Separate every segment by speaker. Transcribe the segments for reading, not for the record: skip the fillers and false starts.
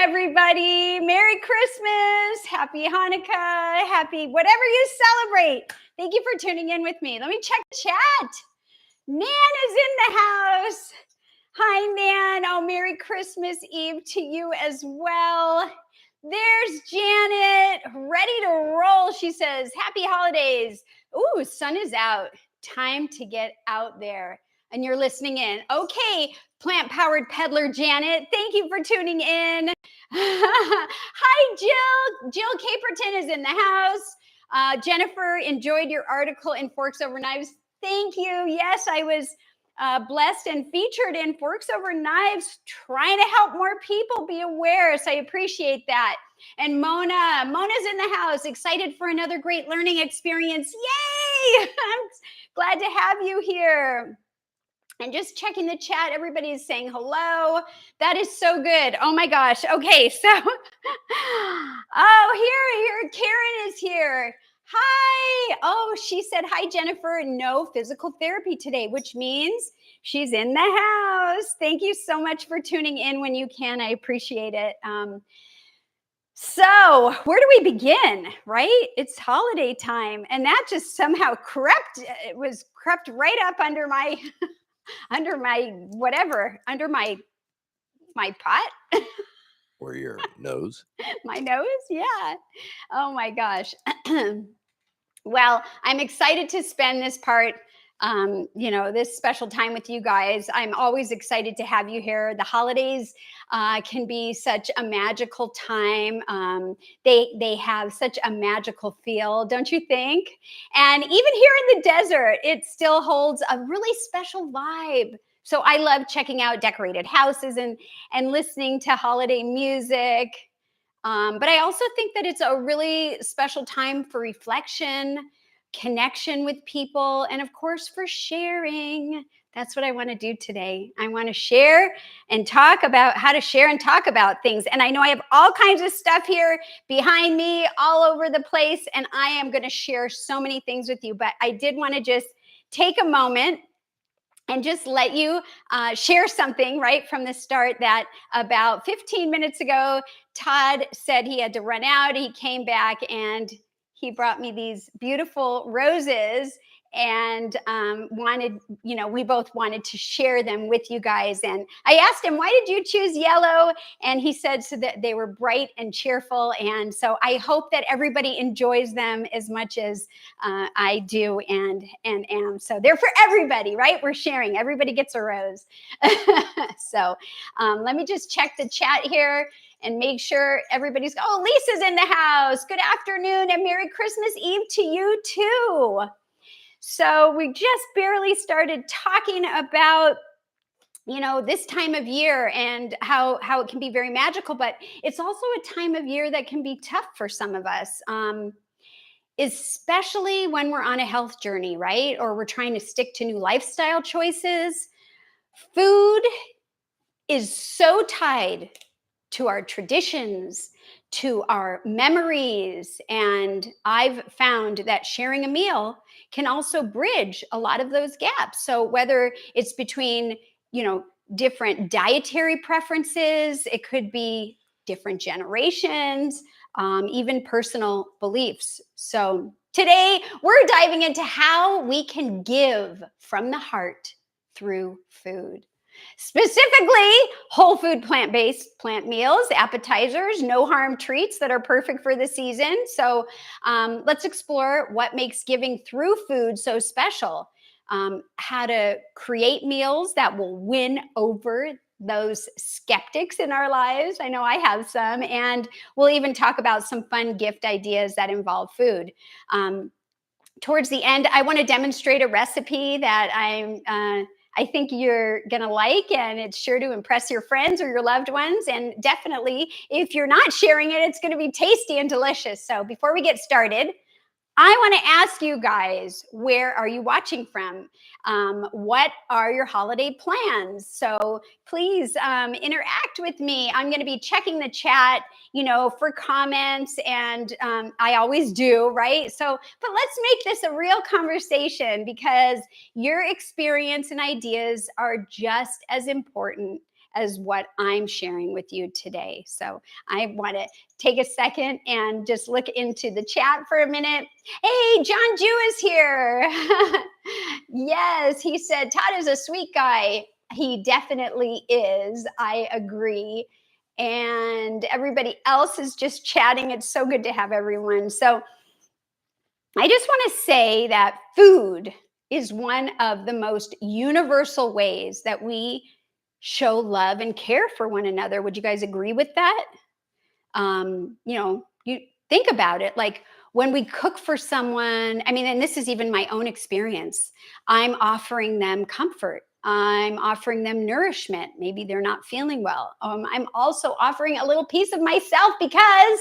Speaker 1: everybody. Merry Christmas. Happy Hanukkah. Happy whatever you celebrate. Thank you for tuning in with me. Let me check the chat. Nan is in the house. Hi, Nan. Oh, Merry Christmas Eve to you as well. There's Janet, ready to roll. She says, happy holidays. Ooh, sun is out. Time to get out there. And you're listening in. Okay, plant-powered peddler Janet, thank you for tuning in. Hi, Jill. Jill Caperton is in the house. Jennifer, enjoyed your article in Forks Over Knives. Thank you. Yes, I was blessed and featured in Forks Over Knives, trying to help more people be aware. So I appreciate that. And Mona's in the house, excited for another great learning experience. Yay! I'm glad to have you here. And just checking the chat, everybody's saying hello. That is so good. Oh my gosh. Okay, so, here, Karen is here. Hi. Oh, she said, hi, Jennifer. No physical therapy today, which means she's in the house. Thank you so much for tuning in when you can. I appreciate it. So where do we begin, right? It's holiday time. And that just somehow crept right up under my my pot.
Speaker 2: Or your nose.
Speaker 1: My nose, yeah. Oh my gosh. Well, I'm excited to spend this part, this special time with you guys. I'm always excited to have you here. The holidays can be such a magical time. They have such a magical feel, don't you think? And even here in the desert, it still holds a really special vibe. So I love checking out decorated houses and listening to holiday music. But I also think that it's a really special time for reflection, connection with people, and of course for sharing. That's what I want to do today. I want to share and talk about how to share and talk about things. And I know I have all kinds of stuff here behind me all over the place, and I am going to share so many things with you. But I did want to just take a moment and just let you share something right from the start that about 15 minutes ago, Todd said he had to run out. He came back and he brought me these beautiful roses and we both wanted to share them with you guys. And I asked him, why did you choose yellow? And he said so that they were bright and cheerful. And so I hope that everybody enjoys them as much as I do and am. So they're for everybody, right? We're sharing. Everybody gets a rose. So let me just check the chat here and make sure everybody's, Lisa's in the house. Good afternoon and Merry Christmas Eve to you too. So we just barely started talking about, this time of year and how it can be very magical, but it's also a time of year that can be tough for some of us, especially when we're on a health journey, right? Or we're trying to stick to new lifestyle choices. Food is so tied to our traditions, to our memories. And I've found that sharing a meal can also bridge a lot of those gaps. So whether it's between, different dietary preferences, it could be different generations, even personal beliefs. So today we're diving into how we can give from the heart through food. Specifically, whole food plant-based plant meals, appetizers, no harm treats that are perfect for the season. So let's explore what makes giving through food so special, how to create meals that will win over those skeptics in our lives. I know I have some, and we'll even talk about some fun gift ideas that involve food. Towards the end, I want to demonstrate a recipe that I think you're going to like, and it's sure to impress your friends or your loved ones. And definitely, if you're not sharing it, it's going to be tasty and delicious. So before we get started, I want to ask you guys, where are you watching from? What are your holiday plans? So please interact with me. I'm going to be checking the chat, for comments, and I always do, right? So, but let's make this a real conversation because your experience and ideas are just as important as what I'm sharing with you today. So I want to take a second and just look into the chat for a minute. Hey, John Jew is here. Yes, he said, Todd is a sweet guy. He definitely is. I agree. And everybody else is just chatting. It's so good to have everyone. So I just want to say that food is one of the most universal ways that we show love and care for one another. Would you guys agree with that? You think about it, like when we cook for someone, I mean, and this is even my own experience, I'm offering them comfort. I'm offering them nourishment. Maybe they're not feeling well. I'm also offering a little piece of myself because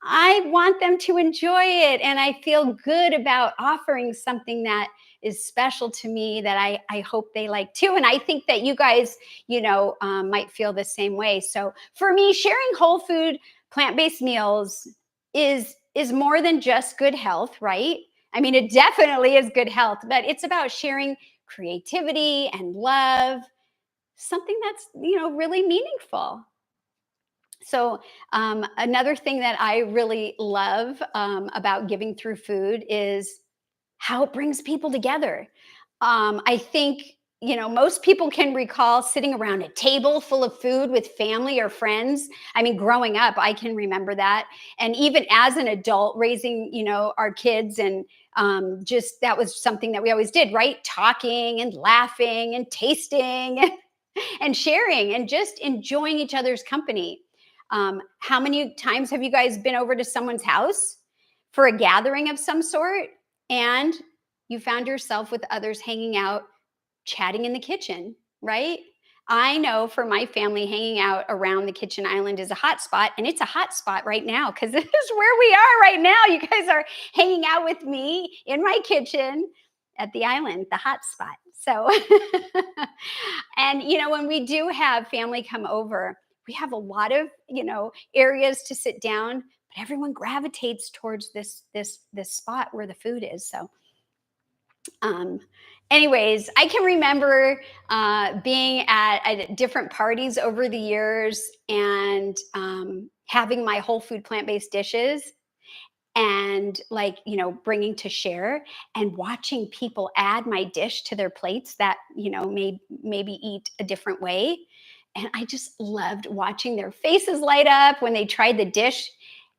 Speaker 1: I want them to enjoy it. And I feel good about offering something that is special to me that I hope they like too. And I think that you guys, might feel the same way. So for me, sharing whole food, plant-based meals is more than just good health, right? I mean, it definitely is good health, but it's about sharing creativity and love, something that's, really meaningful. So, another thing that I really love about giving through food is how it brings people together. I think, most people can recall sitting around a table full of food with family or friends. I mean, growing up, I can remember that. And even as an adult, raising, our kids, and just that was something that we always did, right? Talking and laughing and tasting and sharing and just enjoying each other's company. How many times have you guys been over to someone's house for a gathering of some sort and you found yourself with others hanging out, chatting in the kitchen, right? I know for my family, hanging out around the kitchen island is a hot spot, and it's a hot spot right now because this is where we are right now. You guys are hanging out with me in my kitchen at the island, the hot spot. So, and when we do have family come over, we have a lot of areas to sit down, but everyone gravitates towards this spot where the food is. So um, anyways, I can remember being at different parties over the years and having my whole food plant-based dishes and bringing to share and watching people add my dish to their plates that maybe eat a different way, and I just loved watching their faces light up when they tried the dish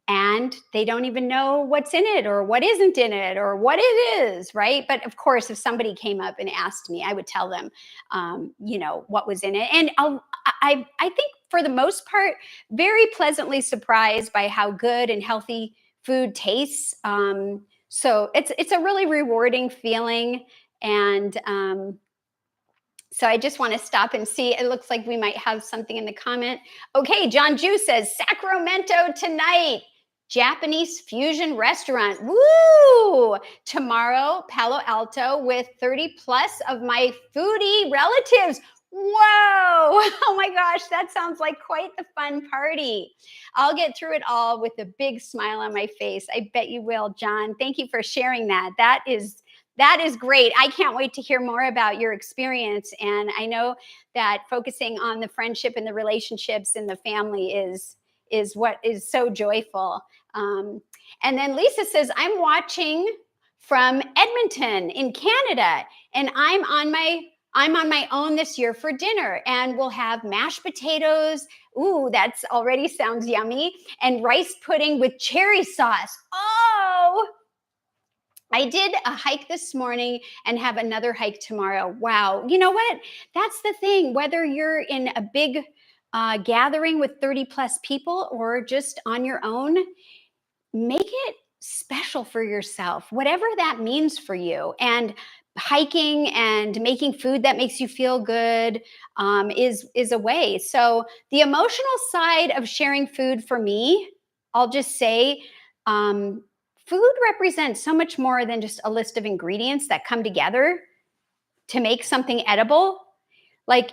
Speaker 1: and they don't even know what's in it or what isn't in it or what it is, right? But of course, if somebody came up and asked me, I would tell them what was in it. And I think for the most part, very pleasantly surprised by how good and healthy food tastes. So it's a really rewarding feeling. And so I just want to stop and see. It looks like we might have something in the comment. Okay, John Jew says Sacramento tonight, Japanese fusion restaurant. Woo! Tomorrow, Palo Alto with 30 plus of my foodie relatives. Whoa! Oh my gosh, that sounds like quite the fun party. I'll get through it all with a big smile on my face. I bet you will, John. Thank you for sharing that. That is great. I can't wait to hear more about your experience. And I know that focusing on the friendship and the relationships and the family is what is so joyful. And then Lisa says, I'm watching from Edmonton in Canada, and I'm on my own this year for dinner, and we'll have mashed potatoes. Ooh, that's already sounds yummy. And rice pudding with cherry sauce. Oh, I did a hike this morning and have another hike tomorrow. Wow. You know what? That's the thing. Whether you're in a big gathering with 30 plus people or just on your own, make it special for yourself, whatever that means for you. And hiking and making food that makes you feel good is a way. So the emotional side of sharing food for me, I'll just say, um, food represents so much more than just a list of ingredients that come together to make something edible. Like,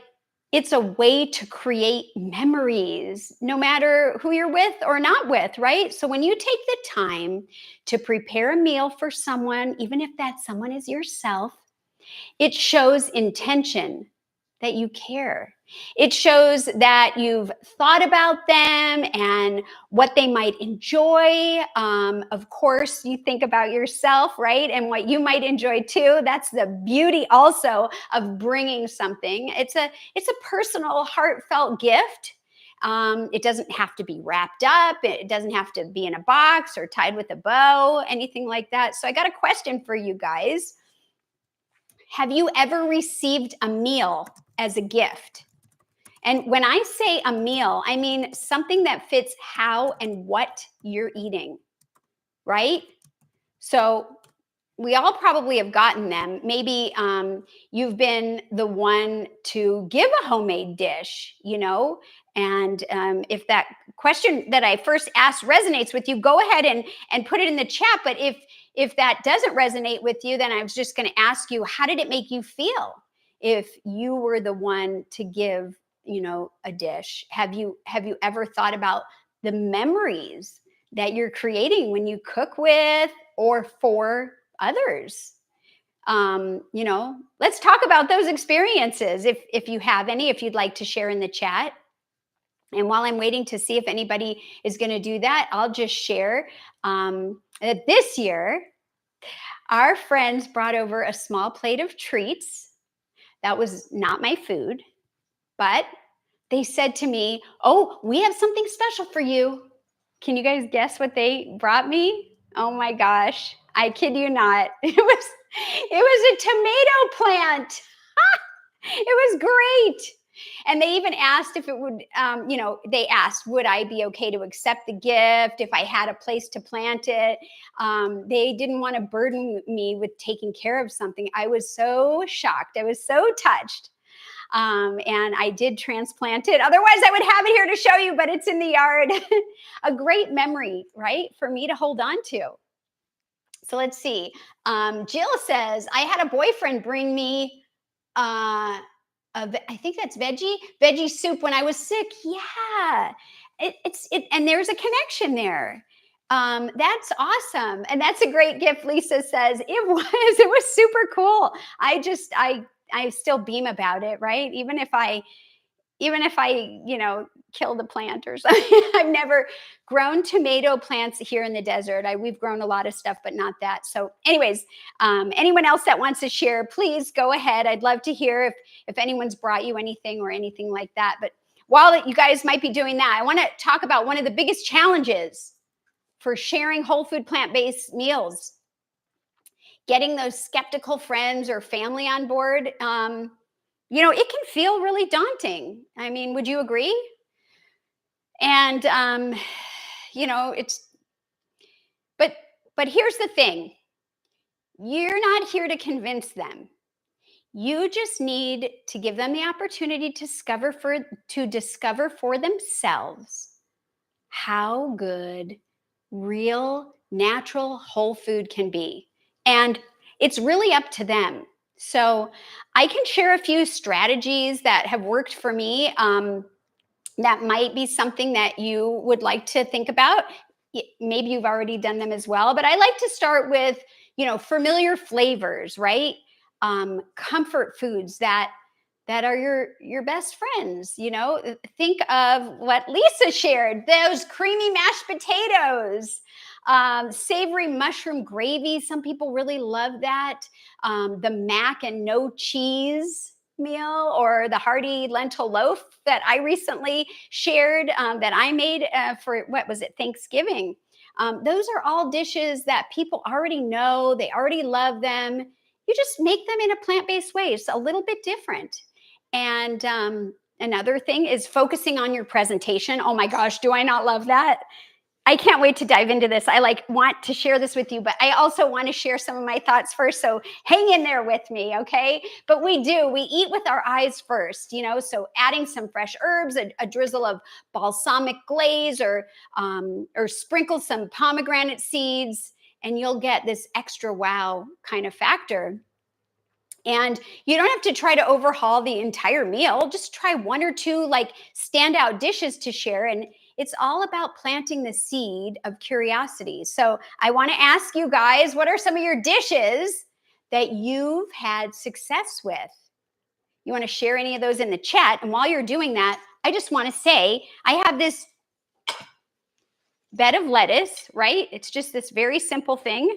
Speaker 1: it's a way to create memories, no matter who you're with or not with, right? So when you take the time to prepare a meal for someone, even if that someone is yourself, it shows intention, that you care, It shows that you've thought about them and what they might enjoy. Of course, you think about yourself, right? And what you might enjoy too. That's the beauty also of bringing something. It's a personal, heartfelt gift. It doesn't have to be wrapped up. It doesn't have to be in a box or tied with a bow, anything like that. So I got a question for you guys. Have you ever received a meal as a gift? And when I say a meal, I mean something that fits how and what you're eating, right? So we all probably have gotten them. Maybe you've been the one to give a homemade dish, and if that question that I first asked resonates with you, go ahead and put it in the chat. But if that doesn't resonate with you, then I was just going to ask you, how did it make you feel if you were the one to give, a dish? Have you ever thought about the memories that you're creating when you cook with or for others? Let's talk about those experiences if you have any, if you'd like to share in the chat. And while I'm waiting to see if anybody is going to do that, I'll just share that this year our friends brought over a small plate of treats. That was not my food, but they said to me, "Oh, we have something special for you." Can you guys guess what they brought me? Oh my gosh, I kid you not. It was a tomato plant. It was great. And they even asked if it would, they asked, would I be okay to accept the gift if I had a place to plant it? They didn't want to burden me with taking care of something. I was so shocked. I was so touched. And I did transplant it. Otherwise, I would have it here to show you, but it's in the yard. A great memory, right, for me to hold on to. So let's see. Jill says, I had a boyfriend bring me, I think that's veggie soup when I was sick. Yeah, and there's a connection there. That's awesome, and that's a great gift. Lisa says it was super cool. I still beam about it, right? Even if I kill the plant or something. I've never grown tomato plants here in the desert. We've grown a lot of stuff, but not that. So anyways, anyone else that wants to share, please go ahead. I'd love to hear if anyone's brought you anything or anything like that. But while you guys might be doing that, I want to talk about one of the biggest challenges for sharing whole food plant-based meals. Getting those skeptical friends or family on board. It can feel really daunting. I mean, would you agree? And it's but here's the thing. You're not here to convince them. You just need to give them the opportunity to discover for themselves how good real, natural, whole food can be. And it's really up to them. So I can share a few strategies that have worked for me. That might be something that you would like to think about. Maybe you've already done them as well, but I like to start with, familiar flavors, right? Comfort foods that are your best friends. Think of what Lisa shared, those creamy mashed potatoes, savory mushroom gravy. Some people really love that. The mac and no cheese meal, or the hearty lentil loaf that I recently shared, that I made for, what was it, Thanksgiving. Those are all dishes that people already know. They already love them. You just make them in a plant-based way. It's a little bit different. And another thing is focusing on your presentation. Oh my gosh, do I not love that? I can't wait to dive into this. I want to share this with you, but I also want to share some of my thoughts first. So hang in there with me, okay? But we eat with our eyes first, so adding some fresh herbs, a drizzle of balsamic glaze, or sprinkle some pomegranate seeds, and you'll get this extra wow kind of factor. And you don't have to try to overhaul the entire meal. Just try one or two standout dishes to share. And it's all about planting the seed of curiosity. So I want to ask you guys, what are some of your dishes that you've had success with? You want to share any of those in the chat. And while you're doing that, I just want to say I have this bed of lettuce, right? It's just this very simple thing.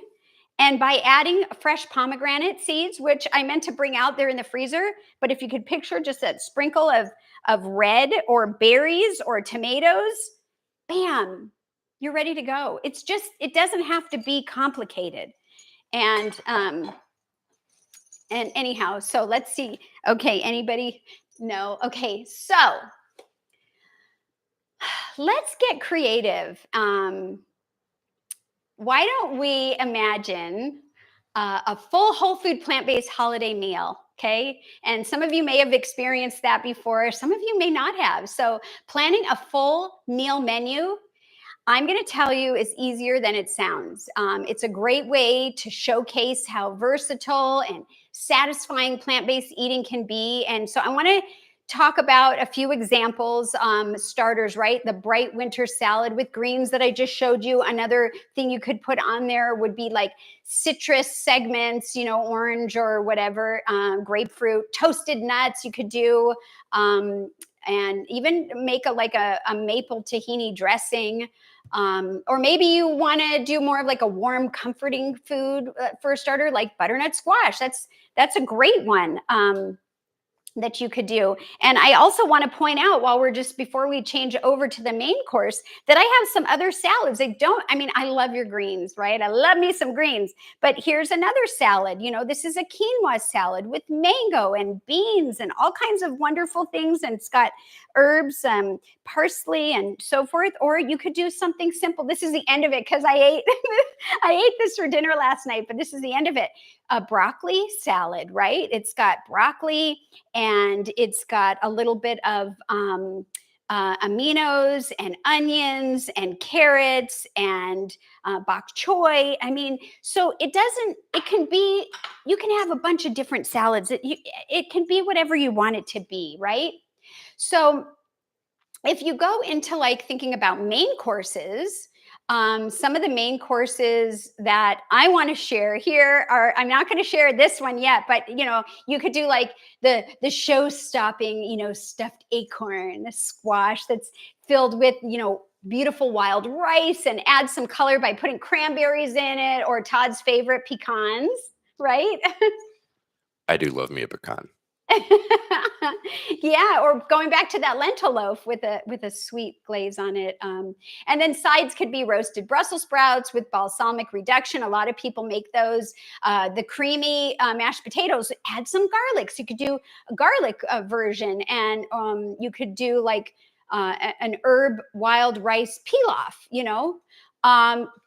Speaker 1: And by adding fresh pomegranate seeds, which I meant to bring out there in the freezer, but if you could picture just a sprinkle of red or berries or tomatoes, bam, you're ready to go. It's just, it doesn't have to be complicated. And anyhow, so let's see. Okay, anybody? No. Okay, so let's get creative. Why don't we imagine a full whole food plant-based holiday meal? Okay, and some of you may have experienced that before, some of you may not have. So planning a full meal menu, I'm going to tell you, is easier than it sounds. It's a great way to showcase how versatile and satisfying plant-based eating can be. And so I want to talk about a few examples, starters, right? The bright winter salad with greens that I just showed you. Another thing you could put on there would be like citrus segments, orange or whatever, grapefruit, toasted nuts you could do, and even make a maple tahini dressing. Or maybe you want to do more of like a warm, comforting food for a starter, like butternut squash. That's a great one. That you could do. And I also want to point out, before we change over to the main course, that I have some other salads. I love your greens, right? I love me some greens, but here's another salad. This is a quinoa salad with mango and beans and all kinds of wonderful things. And it's got herbs, parsley and so forth. Or you could do something simple. This is the end of it because I ate, I ate this for dinner last night, but this is the end of it. A broccoli salad, right? It's got broccoli and it's got a little bit of aminos and onions and carrots and bok choy. So you can have a bunch of different salads. It can be whatever you want it to be, right? So if you go into thinking about main courses, some of the main courses that I want to share here are, I'm not going to share this one yet, but you could do like the show-stopping, stuffed acorn, the squash that's filled with, beautiful wild rice, and add some color by putting cranberries in it, or Todd's favorite, pecans, right?
Speaker 2: I do love me a pecan.
Speaker 1: Yeah, or going back to that lentil loaf with a sweet glaze on it. And then sides could be roasted Brussels sprouts with balsamic reduction. A lot of people make those. The creamy mashed potatoes, add some garlic. So you could do a garlic version, and you could do like an herb wild rice pilaf,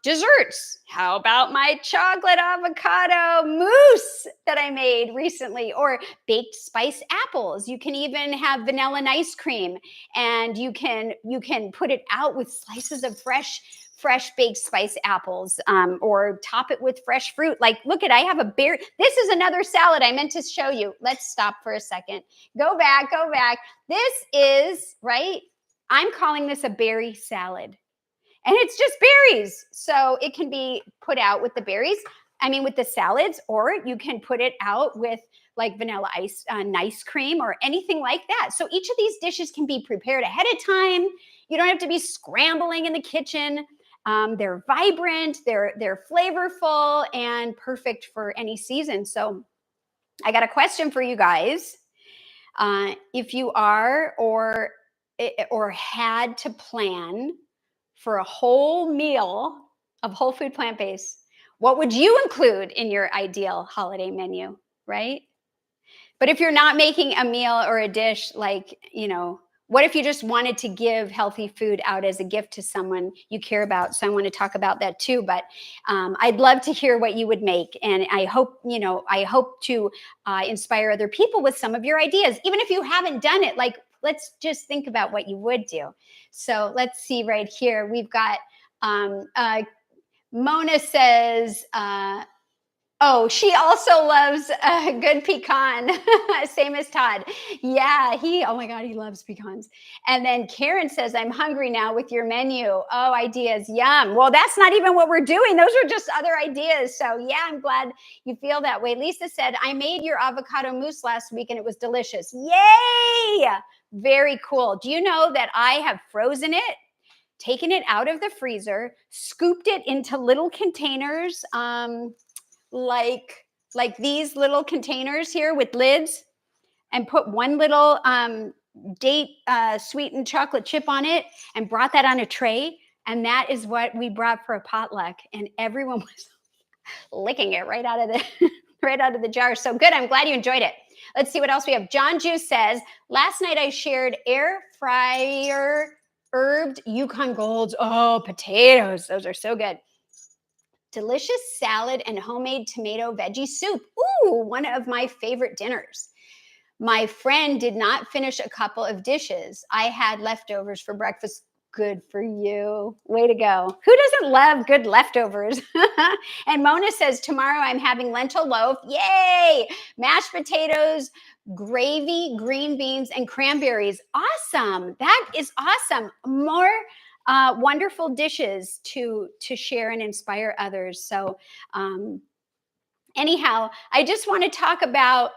Speaker 1: desserts. How about my chocolate avocado mousse that I made recently, or baked spice apples? You can even have vanilla and ice cream, and you can put it out with slices of fresh baked spice apples, or top it with fresh fruit. Like, look I have a berry. This is another salad I meant to show you. Let's stop for a second. Go back. This is, right? I'm calling this a berry salad. And it's just berries. So it can be put out with the berries, with the salads, or you can put it out with like vanilla ice cream or anything like that. So each of these dishes can be prepared ahead of time. You don't have to be scrambling in the kitchen. They're vibrant, they're flavorful, and perfect for any season. So I got a question for you guys. If you are or had to plan for a whole meal of whole food plant-based, what would you include in your ideal holiday menu, right? But if you're not making a meal or a dish, what if you just wanted to give healthy food out as a gift to someone you care about? So I want to talk about that too, but I'd love to hear what you would make. And I hope to inspire other people with some of your ideas. Even if you haven't done it, let's just think about what you would do. So let's see right here. We've got Mona says, Oh, she also loves a good pecan, same as Todd. Yeah, oh my God, he loves pecans. And then Karen says, I'm hungry now with your menu. Oh, ideas, yum. Well, that's not even what we're doing. Those are just other ideas. So, yeah, I'm glad you feel that way. Lisa said, I made your avocado mousse last week and it was delicious. Yay! Very cool. Do you know that I have frozen it? Taken it out of the freezer, scooped it into little containers, like these little containers here with lids, and put one little date sweetened chocolate chip on it and brought that on a tray. And that is what we brought for a potluck. And everyone was licking it right out of the right out of the jar. So good. I'm glad you enjoyed it. Let's see what else we have. John Juice says, last night I shared air fryer herbed Yukon Golds. Oh, potatoes. Those are so good. Delicious salad and homemade tomato veggie soup. Ooh, one of my favorite dinners. My friend did not finish a couple of dishes. I had leftovers for breakfast. Good for you. Way to go. Who doesn't love good leftovers? And Mona says, tomorrow I'm having lentil loaf. Yay! Mashed potatoes, gravy, green beans, and cranberries. Awesome. That is awesome. More wonderful dishes to share and inspire others. So anyhow, I just want to talk about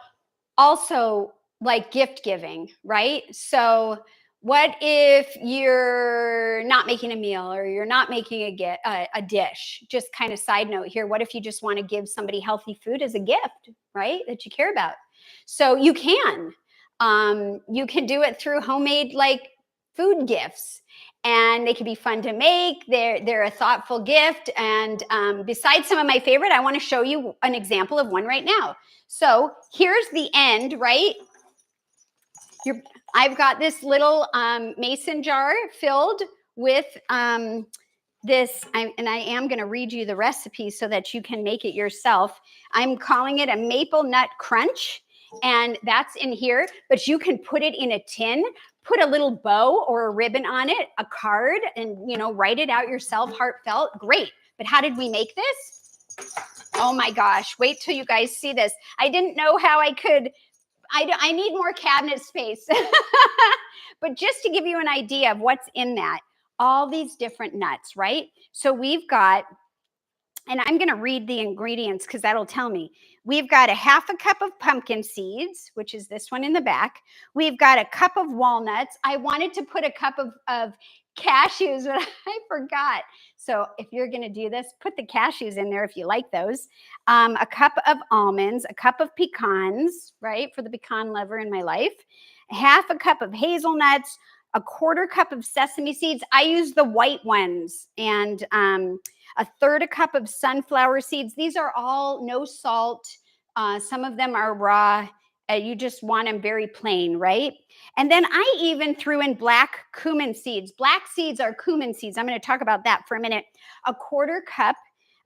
Speaker 1: also like gift giving, right? So what if you're not making a meal or you're not making a dish? Just kind of side note here. What if you just want to give somebody healthy food as a gift, right? That you care about. So you can. You can do it through homemade like food gifts, and they can be fun to make. They're a thoughtful gift. And besides some of my favorite, I want to show you an example of one right now. So here's the end, right? I've got this little mason jar filled with this, and I am going to read you the recipe so that you can make it yourself. I'm calling it a maple nut crunch, and that's in here, but you can put it in a tin, put a little bow or a ribbon on it, a card, and, write it out yourself, heartfelt. Great. But how did we make this? Oh my gosh, wait till you guys see this. I didn't know how I need more cabinet space. But just to give you an idea of what's in that, all these different nuts, right? So we've got, and I'm going to read the ingredients because that'll tell me. We've got a half a cup of pumpkin seeds, which is this one in the back. We've got a cup of walnuts. I wanted to put a cup of cashews, but I forgot. So if you're going to do this, put the cashews in there if you like those. A cup of almonds, a cup of pecans, right, for the pecan lover in my life. Half a cup of hazelnuts, a quarter cup of sesame seeds. I use the white ones, and a third a cup of sunflower seeds. These are all no salt. Some of them are raw. You just want them very plain, right? And then I even threw in black cumin seeds. Black seeds are cumin seeds. I'm going to talk about that for a minute. A quarter cup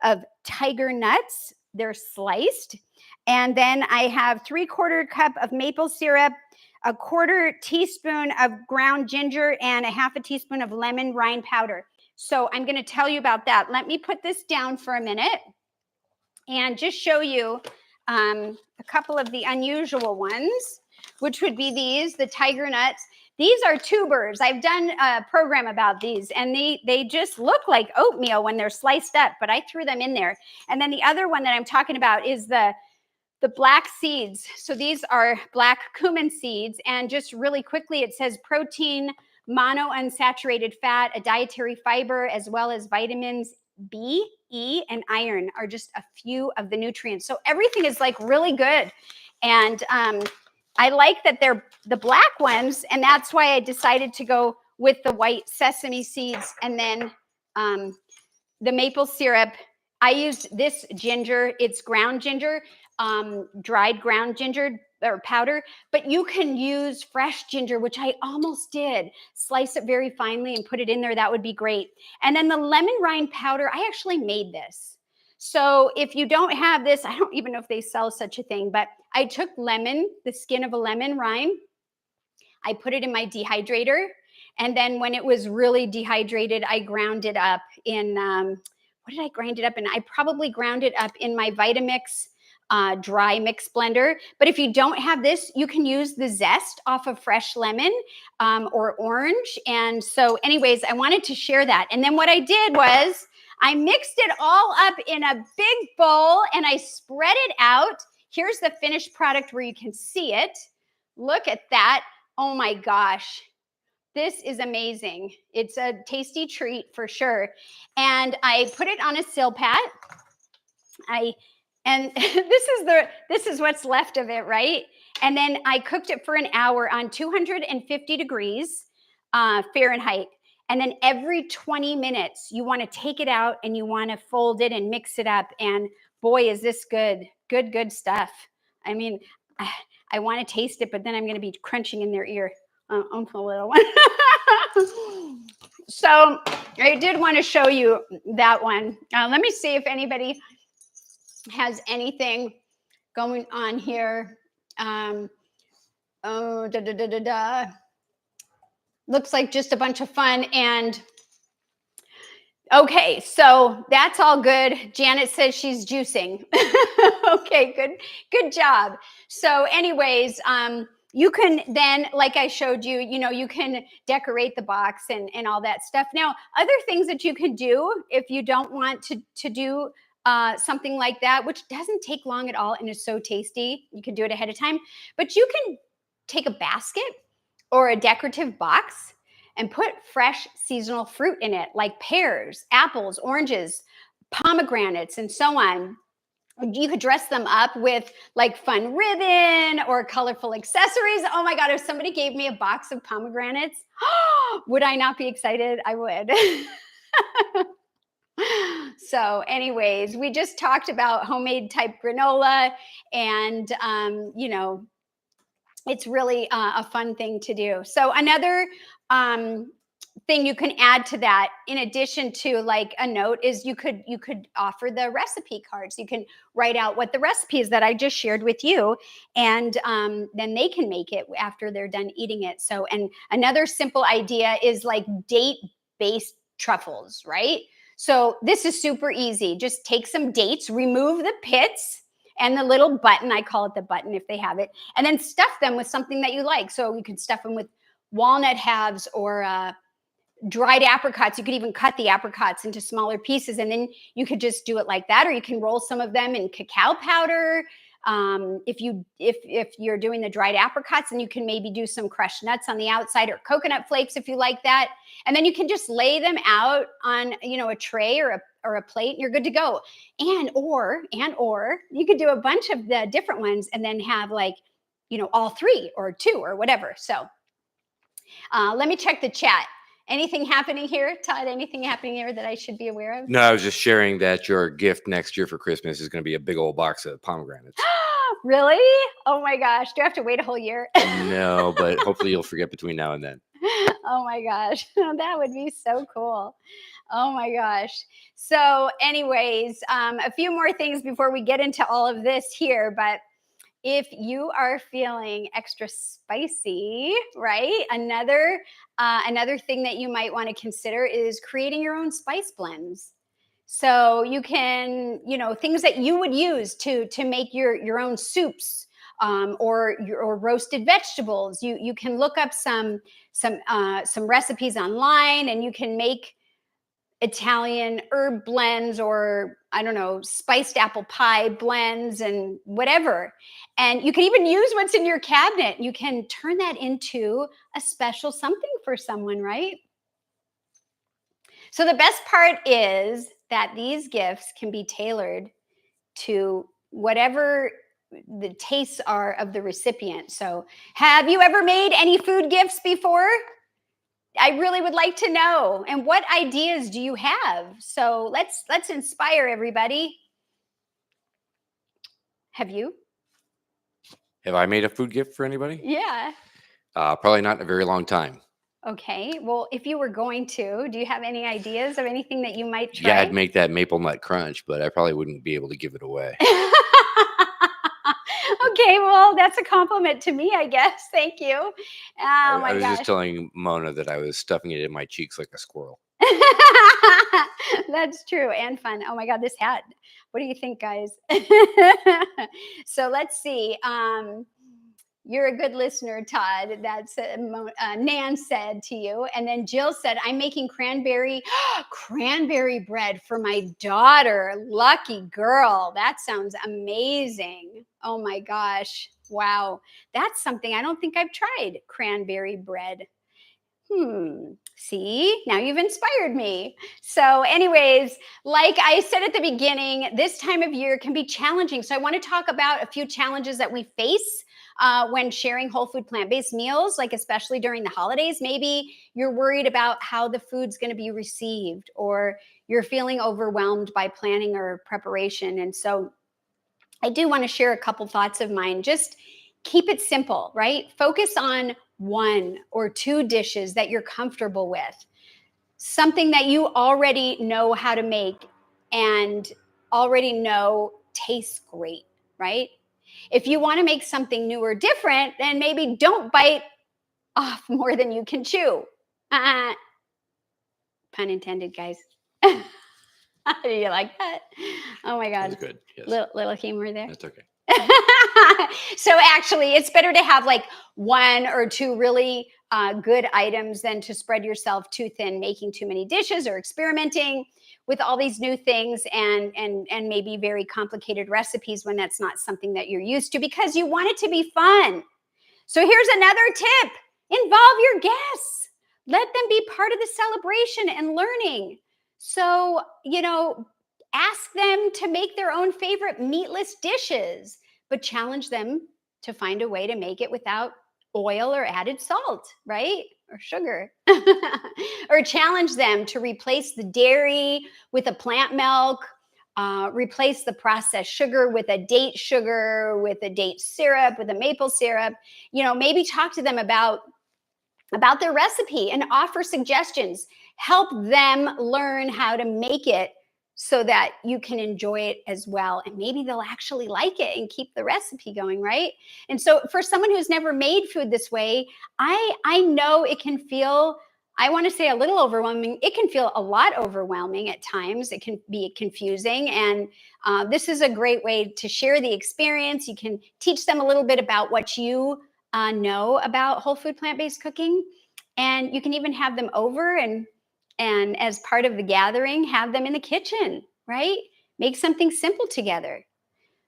Speaker 1: of tiger nuts. They're sliced. And then I have 3/4 cup of maple syrup, a quarter teaspoon of ground ginger, and a half a teaspoon of lemon rind powder. So I'm going to tell you about that. Let me put this down for a minute and just show you a couple of the unusual ones, which would be these, the tiger nuts. These are tubers. I've done a program about these, and they just look like oatmeal when they're sliced up, but I threw them in there. And then the other one that I'm talking about is the black seeds. So these are black cumin seeds. And just really quickly, it says protein, monounsaturated fat, a dietary fiber, as well as vitamins B, E, and iron are just a few of the nutrients. So everything is like really good. And I like that they're the black ones. And that's why I decided to go with the white sesame seeds and then the maple syrup. I used this ginger. It's ground ginger, dried ground ginger or powder, but you can use fresh ginger, which I almost did. Slice it very finely and put it in there. That would be great. And then the lemon rind powder, I actually made this. So if you don't have this, I don't even know if they sell such a thing, but I took lemon, the skin of a lemon rind. I put it in my dehydrator. And then when it was really dehydrated, I ground it up in, what did I grind it up in? I probably ground it up in my Vitamix dry mix blender. But if you don't have this, you can use the zest off of fresh lemon or orange. And so anyways, I wanted to share that. And then what I did was I mixed it all up in a big bowl and I spread it out. Here's the finished product where you can see it. Look at that. Oh my gosh. This is amazing. It's a tasty treat for sure. And I put it on a Silpat. And this is what's left of it, right? And then I cooked it for an hour on 250 degrees Fahrenheit. And then every 20 minutes, you want to take it out and you want to fold it and mix it up. And boy, is this good. Good stuff. I mean, I want to taste it, but then I'm going to be crunching in their ear. A little one. So I did want to show you that one. Let me see if anybody has anything going on here. Looks like just a bunch of fun. And okay, so that's all good. Janet says she's juicing. Okay, good job. So anyways, you can then, like I showed you, you can decorate the box and all that stuff. Now, other things that you can do if you don't want to do something like that, which doesn't take long at all and is so tasty, you can do it ahead of time. But you can take a basket or a decorative box and put fresh seasonal fruit in it, like pears, apples, oranges, pomegranates, and so on. You could dress them up with like fun ribbon or colorful accessories. Oh my God, if somebody gave me a box of pomegranates, would I not be excited? I would. So anyways, we just talked about homemade type granola and, it's really a fun thing to do. So another thing you can add to that, in addition to like a note, is you could offer the recipe cards. You can write out what the recipe is that I just shared with you, and then they can make it after they're done eating it. So, and another simple idea is like date-based truffles, right? So this is super easy. Just take some dates, remove the pits and the little button, I call it the button if they have it, and then stuff them with something that you like. So you can stuff them with walnut halves or dried apricots. You could even cut the apricots into smaller pieces, and then you could just do it like that, or you can roll some of them in cacao powder. If you're doing the dried apricots, and you can maybe do some crushed nuts on the outside or coconut flakes if you like that. And then you can just lay them out on, a tray or a plate, and you're good to go. Or you could do a bunch of the different ones and then have like, all three or two or whatever. So let me check the chat. Anything happening here, Todd? Anything happening here that I should be aware of?
Speaker 2: No, I was just sharing that your gift next year for Christmas is going to be a big old box of pomegranates.
Speaker 1: Really? Oh my gosh. Do I have to wait a whole year?
Speaker 2: No, but hopefully you'll forget between now and then.
Speaker 1: Oh my gosh. That would be so cool. Oh my gosh. So anyways, a few more things before we get into all of this here, but if you are feeling extra spicy, right? Another thing that you might want to consider is creating your own spice blends. So you can, things that you would use to make your own soups, or roasted vegetables. You can look up some recipes online, and you can make Italian herb blends, or I don't know, spiced apple pie blends and whatever. And you can even use what's in your cabinet. You can turn that into a special something for someone, right? So the best part is that these gifts can be tailored to whatever the tastes are of the recipient. So have you ever made any food gifts before? I really would like to know. And what ideas do you have? So let's inspire everybody. Have you?
Speaker 2: Have I made a food gift for anybody?
Speaker 1: Yeah.
Speaker 2: Probably not in a very long time.
Speaker 1: Okay. Well, if you were going to, do you have any ideas of anything that you might try?
Speaker 2: Yeah, I'd make that maple nut crunch, but I probably wouldn't be able to give it away.
Speaker 1: Okay, well, that's a compliment to me, I guess. Thank you. Oh
Speaker 2: I
Speaker 1: my
Speaker 2: was
Speaker 1: gosh.
Speaker 2: just telling Mona that I was stuffing it in my cheeks like a squirrel.
Speaker 1: That's true and fun. Oh my God, this hat. What do you think, guys? So let's see. You're a good listener, Todd. That's Nan said to you. And then Jill said, I'm making cranberry bread for my daughter. Lucky girl. That sounds amazing. Oh my gosh. Wow. That's something I don't think I've tried, cranberry bread. See, now you've inspired me. So, anyways, like I said at the beginning, this time of year can be challenging. So, I want to talk about a few challenges that we face when sharing whole food plant based meals, like especially during the holidays. Maybe you're worried about how the food's going to be received, or you're feeling overwhelmed by planning or preparation. And so, I do want to share a couple thoughts of mine. Just keep it simple, right? Focus on one or two dishes that you're comfortable with, something that you already know how to make and already know tastes great, right? If you want to make something new or different, then maybe don't bite off more than you can chew. Uh, Pun intended, guys. Do you like that? Oh my God.
Speaker 2: That's good. Yes.
Speaker 1: Little humor there.
Speaker 2: That's okay.
Speaker 1: So actually, it's better to have like one or two really good items than to spread yourself too thin, making too many dishes or experimenting with all these new things and maybe very complicated recipes when that's not something that you're used to, because you want it to be fun. So here's another tip: involve your guests. Let them be part of the celebration and learning. So, ask them to make their own favorite meatless dishes, but challenge them to find a way to make it without oil or added salt, right? Or sugar. Or challenge them to replace the dairy with a plant milk, replace the processed sugar with a date sugar, with a date syrup, with a maple syrup. Maybe talk to them about their recipe and offer suggestions. Help them learn how to make it so that you can enjoy it as well. And maybe they'll actually like it and keep the recipe going, right? And so for someone who's never made food this way, I know it can feel, I want to say, a little overwhelming. It can feel a lot overwhelming at times. It can be confusing. And this is a great way to share the experience. You can teach them a little bit about what you know about whole food plant-based cooking, and you can even have them over and as part of the gathering, have them in the kitchen, right? Make something simple together.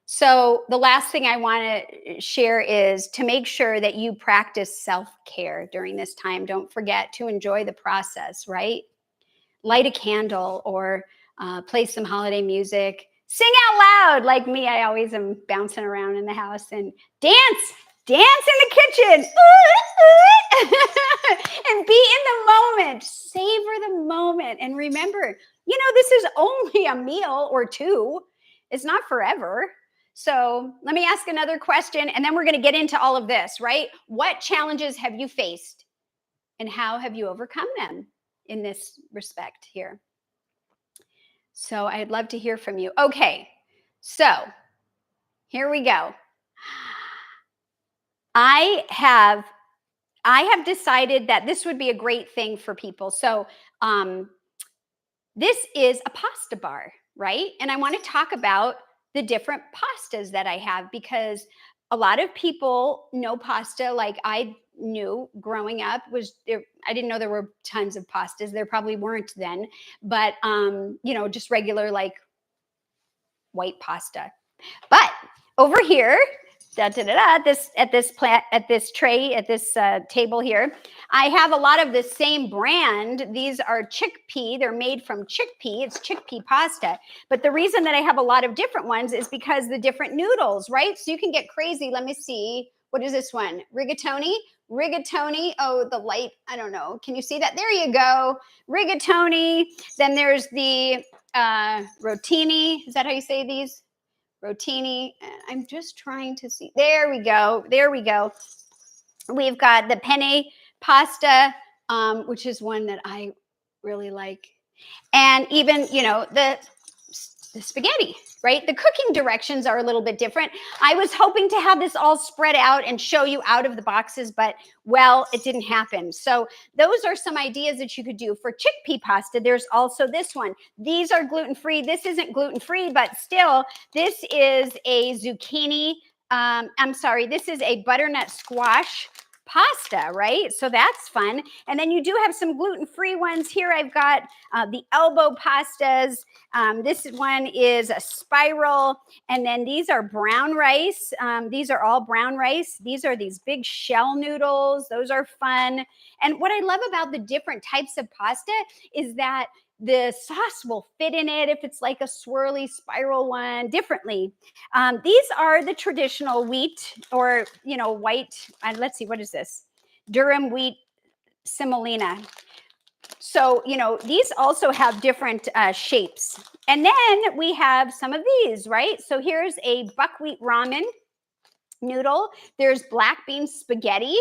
Speaker 1: So the last thing I want to share is to make sure that you practice self-care during this time. Don't forget to enjoy the process, right? Light a candle or play some holiday music. Sing out loud like me. I always am bouncing around in the house, and dance in the kitchen. And be in the moment. Savor the moment. And remember, this is only a meal or two. It's not forever. So let me ask another question, and then we're going to get into all of this, right? What challenges have you faced, and how have you overcome them in this respect here? So I'd love to hear from you. Okay, so here we go. I have decided that this would be a great thing for people. So this is a pasta bar, right? And I want to talk about the different pastas that I have, because a lot of people know pasta like I knew growing up. I didn't know there were tons of pastas. There probably weren't then, but just regular like white pasta. But over here, at this table here, I have a lot of the same brand. These are chickpea. They're made from chickpea. It's chickpea pasta. But the reason that I have a lot of different ones is because the different noodles, right? So you can get crazy. Let me see. What is this one? Rigatoni. Oh, the light. I don't know. Can you see that? There you go. Rigatoni. Then there's the rotini. Is that how you say these? Rotini. I'm just trying to see. There we go. We've got the penne pasta, which is one that I really like. And even, the the spaghetti, right? The cooking directions are a little bit different. I was hoping to have this all spread out and show you out of the boxes, but well, it didn't happen. So those are some ideas that you could do. For chickpea pasta, there's also this one. These are gluten-free. This isn't gluten-free, but still, this is a zucchini. I'm sorry, this is a butternut squash pasta, right? So that's fun. And then you do have some gluten-free ones here. I've got the elbow pastas. This one is a spiral. And then these are brown rice. These are all brown rice. These are these big shell noodles. Those are fun. And what I love about the different types of pasta is that the sauce will fit in it if it's like a swirly spiral one differently. These are the traditional wheat or, white. Let's see, what is this? Durum wheat semolina. So, these also have different shapes. And then we have some of these, right? So here's a buckwheat ramen noodle. There's black bean spaghetti,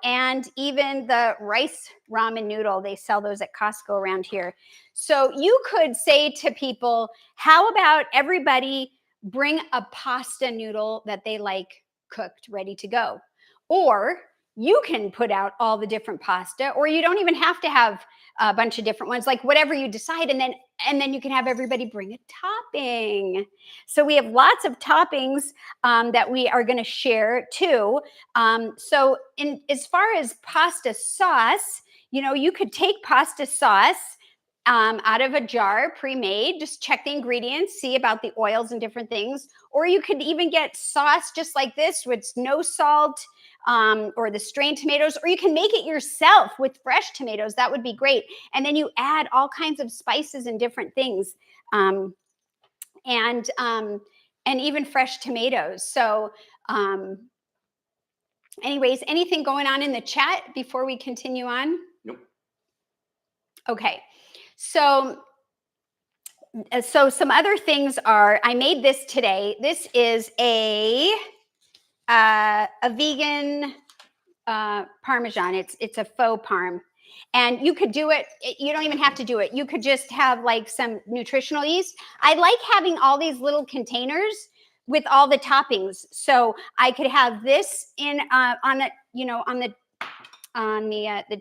Speaker 1: and even the rice ramen noodle. They sell those at Costco around here. So you could say to people, how about everybody bring a pasta noodle that they like cooked, ready to go? Or you can put out all the different pasta, or you don't even have to have a bunch of different ones, like whatever you decide. And then you can have everybody bring a topping. So we have lots of toppings that we are going to share too. So as far as pasta sauce, you could take pasta sauce out of a jar pre-made, just check the ingredients, see about the oils and different things. Or you could even get sauce just like this with no salt, or the strained tomatoes, or you can make it yourself with fresh tomatoes. That would be great. And then you add all kinds of spices and different things, and even fresh tomatoes. So anyways, anything going on in the chat before we continue on?
Speaker 2: Nope.
Speaker 1: Okay. So some other things are, I made this today. This is a vegan Parmesan. It's a faux parm. And you could do it. You don't even have to do it. You could just have like some nutritional yeast. I like having all these little containers with all the toppings. So I could have this in on the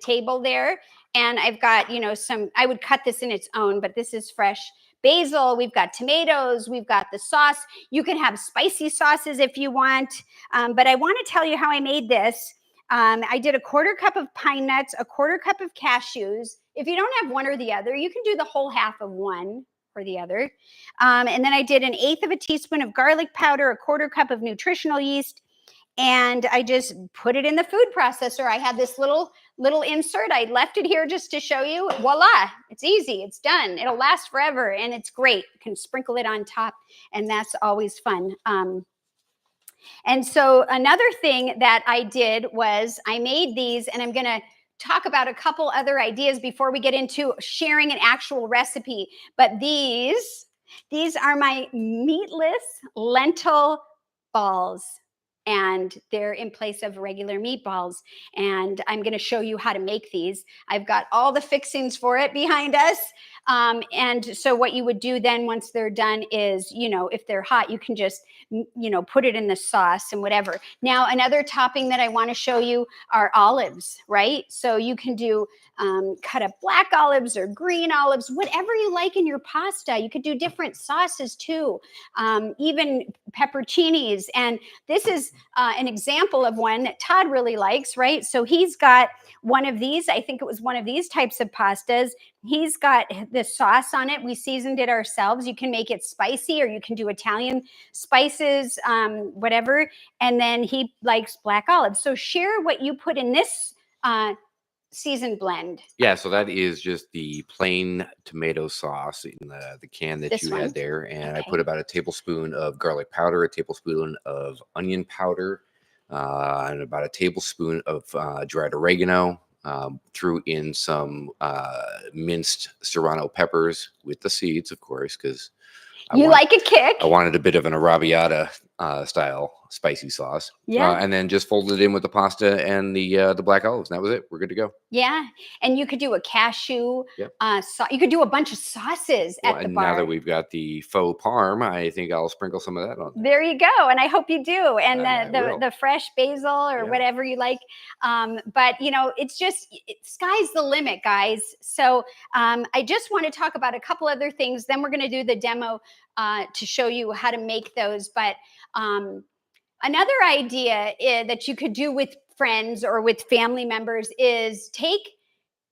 Speaker 1: table there. And I've got, I would cut this in its own, but this is fresh basil. We've got tomatoes. We've got the sauce. You can have spicy sauces if you want. But I want to tell you how I made this. I did a 1/4 cup of pine nuts, a 1/4 cup of cashews. If you don't have one or the other, you can do the whole half of one or the other. And then I did 1/8 of a teaspoon of garlic powder, a 1/4 cup of nutritional yeast, and I just put it in the food processor. I had this little insert. I left it here just to show you. Voila, it's easy. It's done. It'll last forever, and it's great. You can sprinkle it on top, and that's always fun. And so another thing that I did was I made these, and I'm going to talk about a couple other ideas before we get into sharing an actual recipe. But these are my meatless lentil balls. And they're in place of regular meatballs. And I'm going to show you how to make these. I've got all the fixings for it behind us. And so what you would do then once they're done is, if they're hot, you can just, put it in the sauce and whatever. Now, another topping that I want to show you are olives, right? So you can do cut up black olives or green olives, whatever you like in your pasta. You could do different sauces too, even pepperoncinis. And this is an example of one that Todd really likes, right? So he's got one of these. I think it was one of these types of pastas. He's got the sauce on it. We seasoned it ourselves. You can make it spicy, or you can do Italian spices, whatever. And then he likes black olives. So share what you put in this seasoned blend.
Speaker 2: Yeah, so that is just the plain tomato sauce in the can that you had there. And I put about a tablespoon of garlic powder, a tablespoon of onion powder, and about a tablespoon of dried oregano. Threw in some minced serrano peppers with the seeds, of course, because
Speaker 1: you like a kick.
Speaker 2: I wanted a bit of an arrabbiata style spicy sauce.
Speaker 1: Yeah.
Speaker 2: And then just fold it in with the pasta and the black olives. And that was it. We're good to go.
Speaker 1: Yeah. And you could do a cashew
Speaker 2: Yep.
Speaker 1: you could do a bunch of sauces
Speaker 2: Well,
Speaker 1: at the
Speaker 2: and now that
Speaker 1: bar.
Speaker 2: we've got the faux parm, I think I'll sprinkle some of that on there.
Speaker 1: There you go. And I hope you do. And
Speaker 2: I
Speaker 1: the
Speaker 2: will.
Speaker 1: the fresh basil or
Speaker 2: Yeah.
Speaker 1: whatever you like. But it's just sky's the limit, guys. So I just want to talk about a couple other things. Then we're going to do the demo to show you how to make those. But another idea that you could do with friends or with family members is take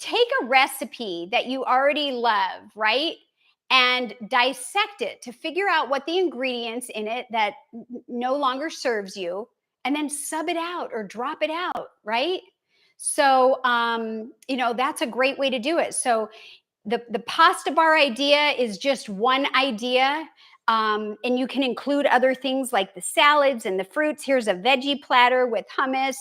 Speaker 1: a recipe that you already love, right? And dissect it to figure out what the ingredients in it that no longer serves you, and then sub it out or drop it out, right? So, that's a great way to do it. So, the pasta bar idea is just one idea. And you can include other things like the salads and the fruits. Here's a veggie platter with hummus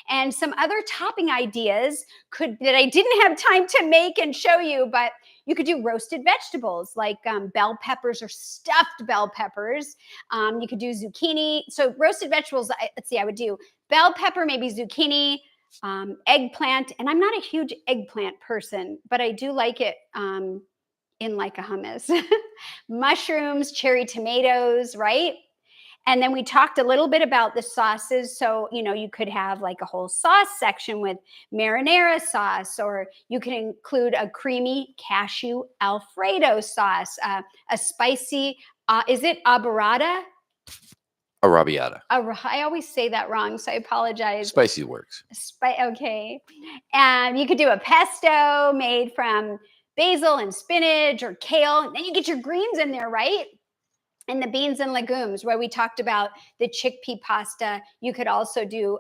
Speaker 1: and some other topping ideas that I didn't have time to make and show you, but you could do roasted vegetables like bell peppers or stuffed bell peppers. You could do zucchini. So roasted vegetables, let's see, I would do bell pepper, maybe zucchini, eggplant. And I'm not a huge eggplant person, but I do like it in like a hummus. Mushrooms, cherry tomatoes, right? And then we talked a little bit about the sauces. So, you could have like a whole sauce section with marinara sauce, or you can include a creamy cashew Alfredo sauce, a spicy, is it arrabbiata?
Speaker 2: Arrabbiata.
Speaker 1: I always say that wrong, so I apologize.
Speaker 2: Spicy works.
Speaker 1: Okay. And you could do a pesto made from basil and spinach or kale. And then you get your greens in there, right? And the beans and legumes, where we talked about the chickpea pasta. You could also do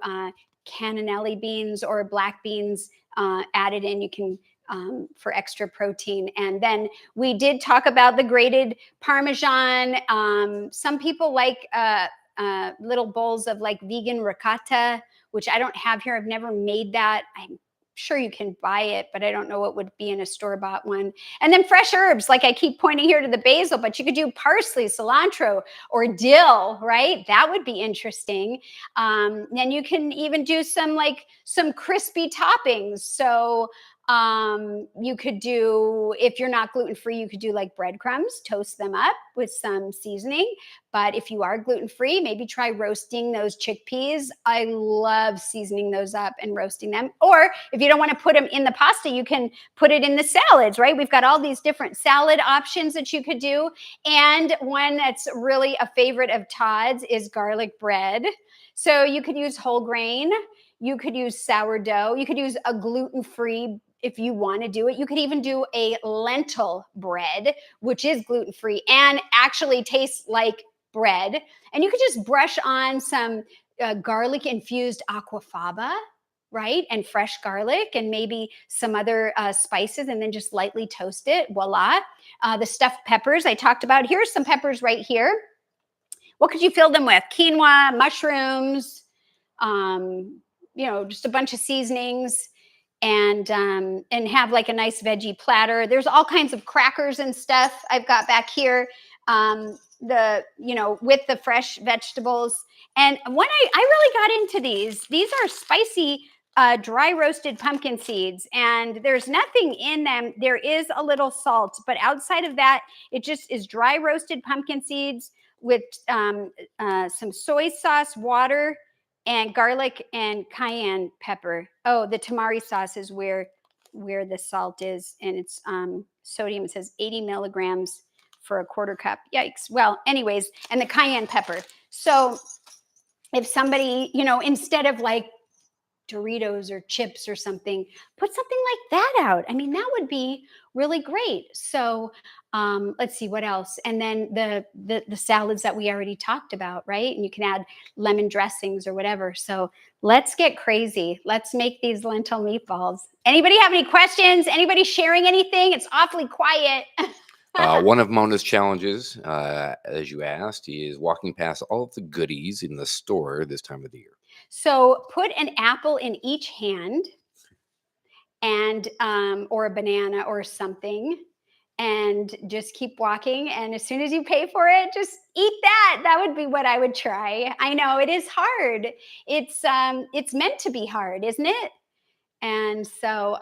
Speaker 1: cannellini beans or black beans added in. You can for extra protein. And then we did talk about the grated Parmesan. Some people like little bowls of like vegan ricotta, which I don't have here. I've never made that. I'm sure you can buy it, but I don't know what would be in a store-bought one. And then fresh herbs, like I keep pointing here to the basil, but you could do parsley, cilantro, or dill, right? That would be interesting. And you can even do some crispy toppings. So you could do, if you're not gluten-free, you could do like breadcrumbs, toast them up with some seasoning. But if you are gluten-free, maybe try roasting those chickpeas. I love seasoning those up and roasting them. Or if you don't want to put them in the pasta, you can put it in the salads, right? We've got all these different salad options that you could do. And one that's really a favorite of Todd's is garlic bread. So you could use whole grain. You could use sourdough. You could use a gluten-free if you want to do it. You could even do a lentil bread, which is gluten-free and actually tastes like bread. And you could just brush on some garlic-infused aquafaba, right? And fresh garlic and maybe some other spices, and then just lightly toast it. Voila. The stuffed peppers I talked about. Here's some peppers right here. What could you fill them with? Quinoa, mushrooms, just a bunch of seasonings, and have like a nice veggie platter. There's all kinds of crackers and stuff I've got back here. With the fresh vegetables. And when I really got into these are spicy dry roasted pumpkin seeds, and there's nothing in them. There is a little salt, but outside of that, it just is dry roasted pumpkin seeds with some soy sauce, water, and garlic and cayenne pepper. Oh, the tamari sauce is where the salt is, and it's sodium. It says 80 milligrams for a quarter cup. Yikes. Well, anyways, and the cayenne pepper. So if somebody, instead of like Doritos or chips or something, put something like that out. I mean, that would be really great. So let's see what else. And then the salads that we already talked about, right? And you can add lemon dressings or whatever. So let's get crazy. Let's make these lentil meatballs. Anybody have any questions? Anybody sharing anything? It's awfully quiet.
Speaker 2: One of Mona's challenges, as you asked, is walking past all of the goodies in the store this time of the year.
Speaker 1: So put an apple in each hand, and or a banana or something, and just keep walking. And as soon as you pay for it, just eat that. That would be what I would try. I know it is hard. It's meant to be hard, isn't it? And so,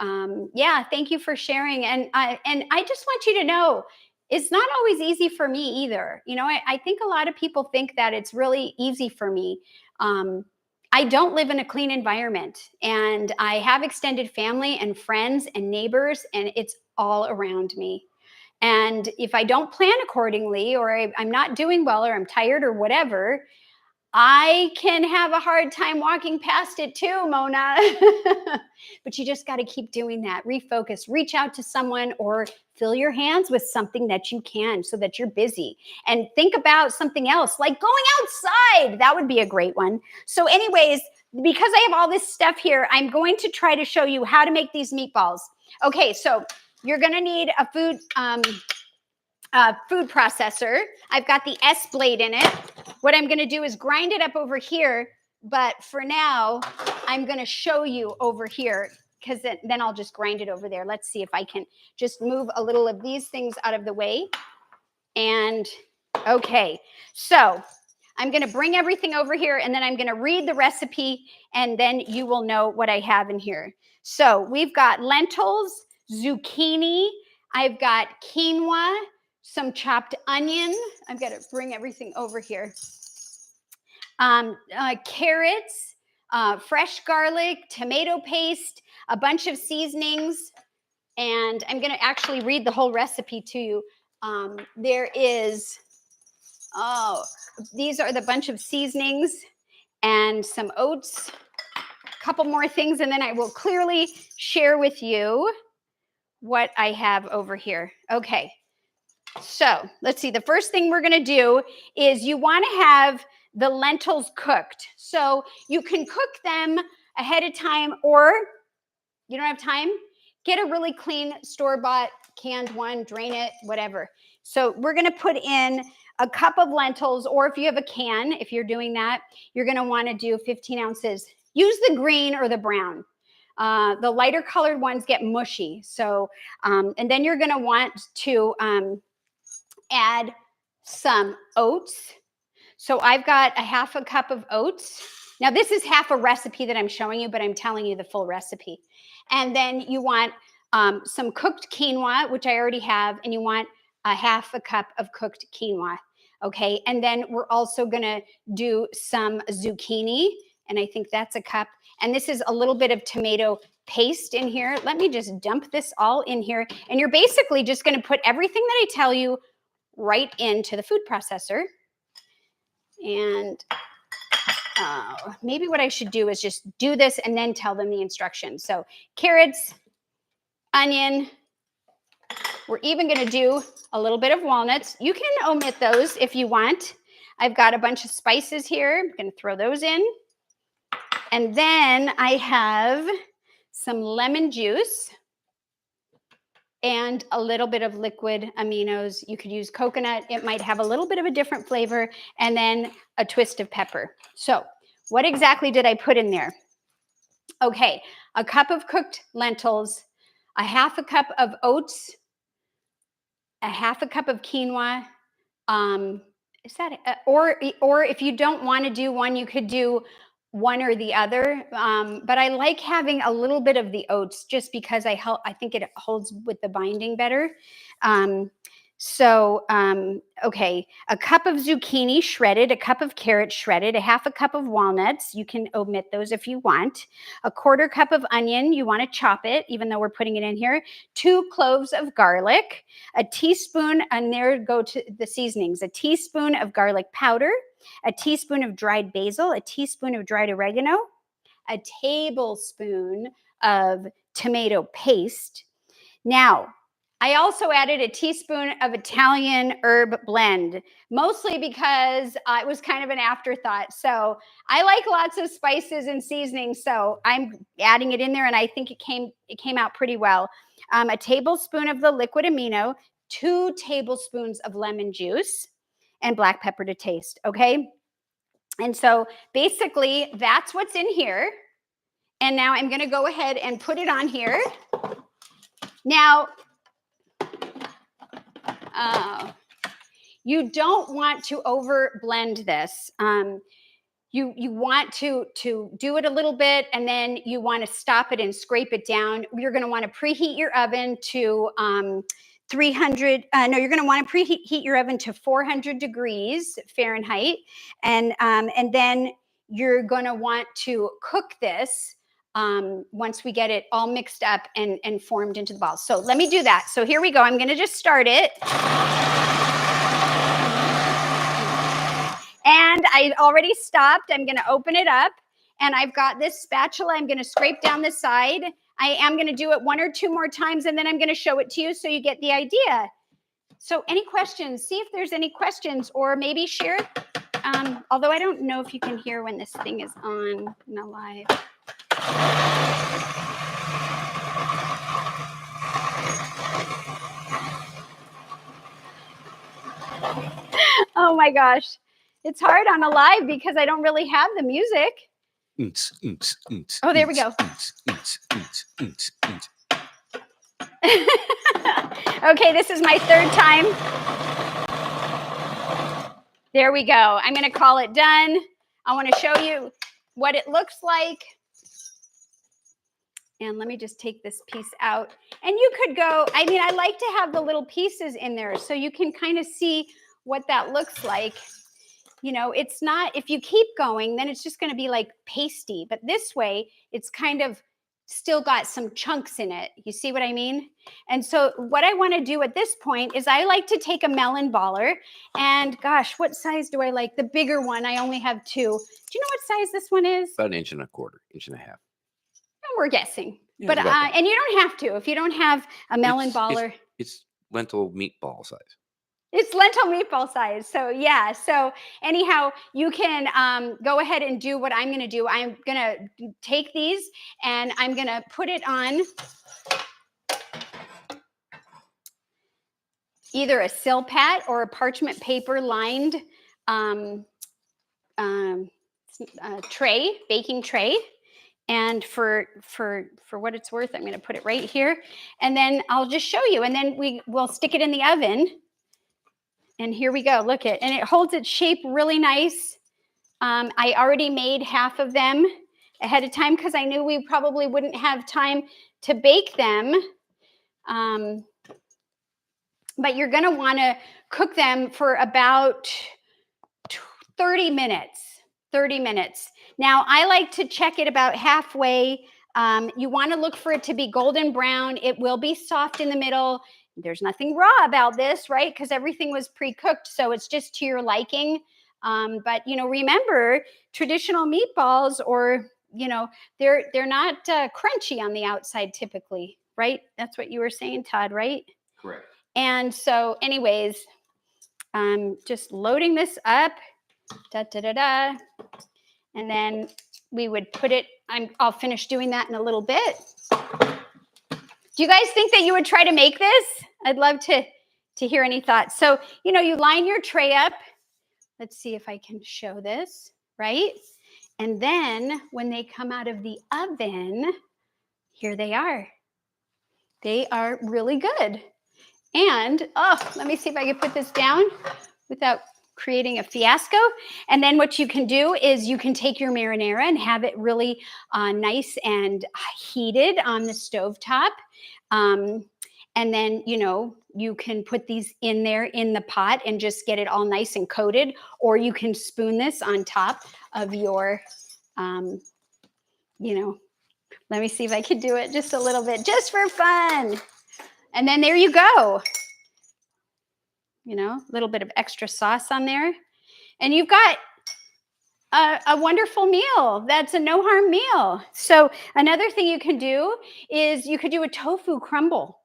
Speaker 1: yeah, thank you for sharing. And I just want you to know, it's not always easy for me either. You know, I think a lot of people think that it's really easy for me. Um, I don't live in a clean environment, and I have extended family and friends and neighbors, and it's all around me. And if I don't plan accordingly, or I'm not doing well, or I'm tired, or whatever, I can have a hard time walking past it too, Mona. But you just got to keep doing that. Refocus, reach out to someone, or fill your hands with something that you can so that you're busy. And think about something else, like going outside. That would be a great one. So, anyways, because I have all this stuff here, I'm going to try to show you how to make these meatballs. Okay, so you're going to need a food processor. I've got the S blade in it. What I'm going to do is grind it up over here, but for now, I'm going to show you over here, because then I'll just grind it over there. Let's see if I can just move a little of these things out of the way. And okay, so I'm going to bring everything over here, and then I'm going to read the recipe, and then you will know what I have in here. So we've got lentils, zucchini, I've got quinoa, some chopped onion. I've got to bring everything over here. Carrots, fresh garlic, tomato paste, a bunch of seasonings. And I'm going to actually read the whole recipe to you. These are the bunch of seasonings and some oats, a couple more things, and then I will clearly share with you what I have over here. Okay. So let's see. The first thing we're going to do is you want to have the lentils cooked. So you can cook them ahead of time, or you don't have time, get a really clean store-bought canned one, drain it, whatever. So we're going to put in a cup of lentils, or if you have a can, if you're doing that, you're going to want to do 15 ounces. Use the green or the brown. The lighter colored ones get mushy. So, and then you're going to want to add some oats. So I've got a half a cup of oats. Now this is half a recipe that I'm showing you, but I'm telling you the full recipe. And then you want some cooked quinoa, which I already have, and you want a half a cup of cooked quinoa. Okay, and then we're also gonna do some zucchini, and I think that's a cup. And this is a little bit of tomato paste in here. Let me just dump this all in here. And you're basically just gonna put everything that I tell you right into the food processor. And maybe what I should do is just do this and then tell them the instructions. So carrots, onion. We're even going to do a little bit of walnuts. You can omit those if you want. I've got a bunch of spices here. I'm going to throw those in. And then I have some lemon juice and a little bit of liquid aminos. You could use coconut. It might have a little bit of a different flavor. And then a twist of pepper. So what exactly did I put in there? Okay, a cup of cooked lentils, a half a cup of oats, a half a cup of quinoa. Or if you don't want to do one, you could do one or the other. But I like having a little bit of the oats just because I think it holds with the binding better. Okay, a cup of zucchini shredded, a cup of carrots shredded, a half a cup of walnuts. You can omit those if you want. A quarter cup of onion. You want to chop it, even though we're putting it in here. 2 cloves of garlic, a teaspoon, and there go to the seasonings, a teaspoon of garlic powder, a teaspoon of dried basil, a teaspoon of dried oregano, a tablespoon of tomato paste. Now, I also added a teaspoon of Italian herb blend, mostly because it was kind of an afterthought. So I like lots of spices and seasonings, so I'm adding it in there, and I think it came out pretty well. A tablespoon of the liquid amino, 2 tablespoons of lemon juice, and black pepper to taste, okay? And so basically that's what's in here. And now I'm going to go ahead and put it on here. Now, Oh. You don't want to over blend this. You want to do it a little bit, and then you want to stop it and scrape it down. You're going to want to preheat your oven to 300. No, you're going to want to preheat your oven to 400 degrees Fahrenheit, and then you're going to want to cook this once we get it all mixed up and formed into the balls. So let me do that. So here we go. I'm going to just start it. And I already stopped. I'm going to open it up, and I've got this spatula. I'm going to scrape down the side. I am going to do it 1 or 2 more times, and then I'm going to show it to you so you get the idea. So any questions? See if there's any questions, or maybe share it. Although I don't know if you can hear when this thing is on live. Oh my gosh. It's hard on a live because I don't really have the music. Oh, there we go. Okay, this is my 3rd time. There we go. I'm going to call it done. I want to show you what it looks like. And let me just take this piece out. And you could go, I mean, I like to have the little pieces in there so you can kind of see what that looks like. You know, it's not, if you keep going, then it's just going to be like pasty. But this way, it's kind of still got some chunks in it. You see what I mean? And so what I want to do at this point is I like to take a melon baller. And gosh, what size do I like? The bigger one. I only have 2. Do you know what size this one is?
Speaker 2: About 1.25 inches, 1.5 inches.
Speaker 1: We're guessing.
Speaker 2: Yeah,
Speaker 1: but and you don't have to if you don't have a melon baller.
Speaker 2: It's lentil meatball size.
Speaker 1: It's lentil meatball size. So yeah. So anyhow, you can go ahead and do what I'm going to do. I'm going to take these and I'm going to put it on either a Silpat or a parchment paper lined tray, baking tray. And for what it's worth, I'm going to put it right here. And then I'll just show you. And then we'll stick it in the oven. And here we go. Look at, and it holds its shape really nice. I already made half of them ahead of time because I knew we probably wouldn't have time to bake them. But you're going to want to cook them for about 30 minutes. 30 minutes. Now, I like to check it about halfway. You want to look for it to be golden brown. It will be soft in the middle. There's nothing raw about this, right? Because everything was pre-cooked, so it's just to your liking. But, you know, remember, traditional meatballs or, you know, they're not crunchy on the outside typically, right? That's what you were saying, Todd, right?
Speaker 2: Correct.
Speaker 1: And so anyways, I'm just loading this up. Da-da-da-da. And then we would put it, I'll finish doing that in a little bit. Do you guys think that you would try to make this? I'd love to hear any thoughts. So, you know, you line your tray up. Let's see if I can show this, right? And then when they come out of the oven, here they are. They are really good. And, oh, let me see if I can put this down without creating a fiasco. And then what you can do is you can take your marinara and have it really nice and heated on the stovetop. And then, you know, you can put these in there in the pot and just get it all nice and coated. Or you can spoon this on top of your, you know, let me see if I can do it just a little bit, just for fun. And then there you go. You know, a little bit of extra sauce on there. And you've got a wonderful meal. That's a no harm meal. So another thing you can do is you could do a tofu crumble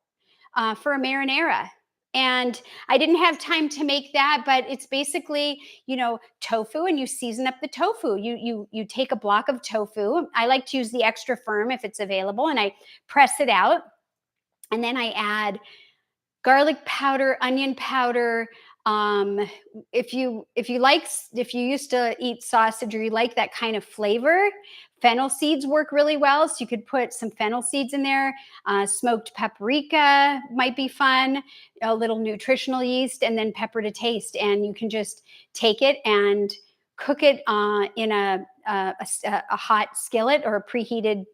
Speaker 1: for a marinara. And I didn't have time to make that, but it's basically, you know, tofu, and you season up the tofu. You take a block of tofu. I like to use the extra firm if it's available, and I press it out. And then I add garlic powder, onion powder, If you used to eat sausage or you like that kind of flavor, fennel seeds work really well. So you could put some fennel seeds in there. Smoked paprika might be fun. A little nutritional yeast, and then pepper to taste. And you can just take it and cook it in a hot skillet or a preheated,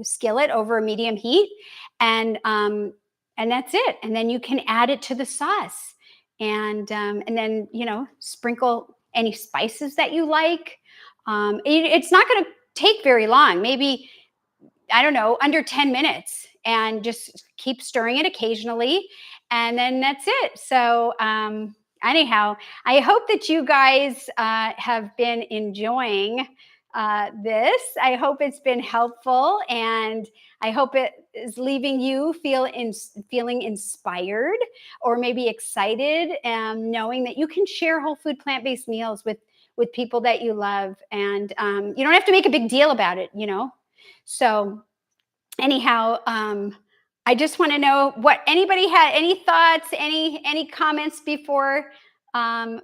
Speaker 1: skillet over a medium heat, and that's it. And then you can add it to the sauce, and then sprinkle any spices that you like. It's not going to take very long, maybe, I don't know, under 10 minutes, and just keep stirring it occasionally, and then that's it. So anyhow, I hope that you guys have been enjoying this. I hope it's been helpful, and I hope it is leaving you feeling inspired, or maybe excited, knowing that you can share whole food plant-based meals with people that you love, and you don't have to make a big deal about it, So anyhow, I just want to know what anybody had, any thoughts, any comments before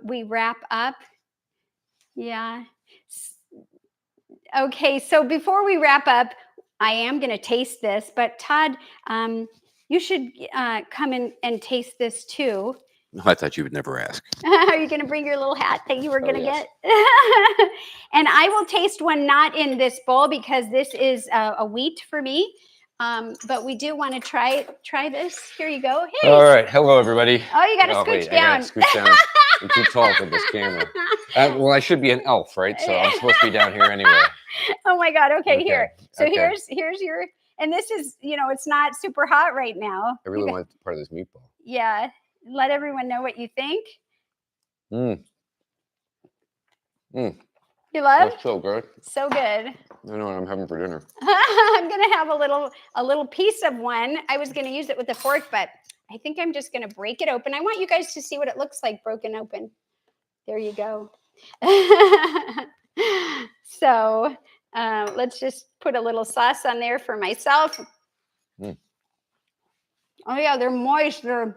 Speaker 1: we wrap up. Yeah. Okay, so before we wrap up, I am going to taste this, but Todd, you should come in and taste this too.
Speaker 2: I thought you would never ask.
Speaker 1: Are you going to bring your little hat that you were going to get? And I will taste one not in this bowl, because this is a wheat for me. But we do want to try this. Here you go. Hey.
Speaker 2: All right. Hello, everybody.
Speaker 1: Oh, you got to scooch down.
Speaker 2: I gotta scooch down. I'm too tall for this camera. Well, I should be an elf, right? So I'm supposed to be down here anyway.
Speaker 1: Oh my God. Okay, here. So here's your, and this is, it's not super hot right now.
Speaker 2: I really want part of this meatball.
Speaker 1: Yeah. Let everyone know what you think. You love?
Speaker 2: That's so good.
Speaker 1: So good.
Speaker 2: I know what I'm having for dinner.
Speaker 1: I'm gonna have a little piece of one. I was gonna use it with a fork, but I think I'm just gonna break it open. I want you guys to see what it looks like broken open. There you go. So let's just put a little sauce on there for myself. Oh yeah, they're moist. They're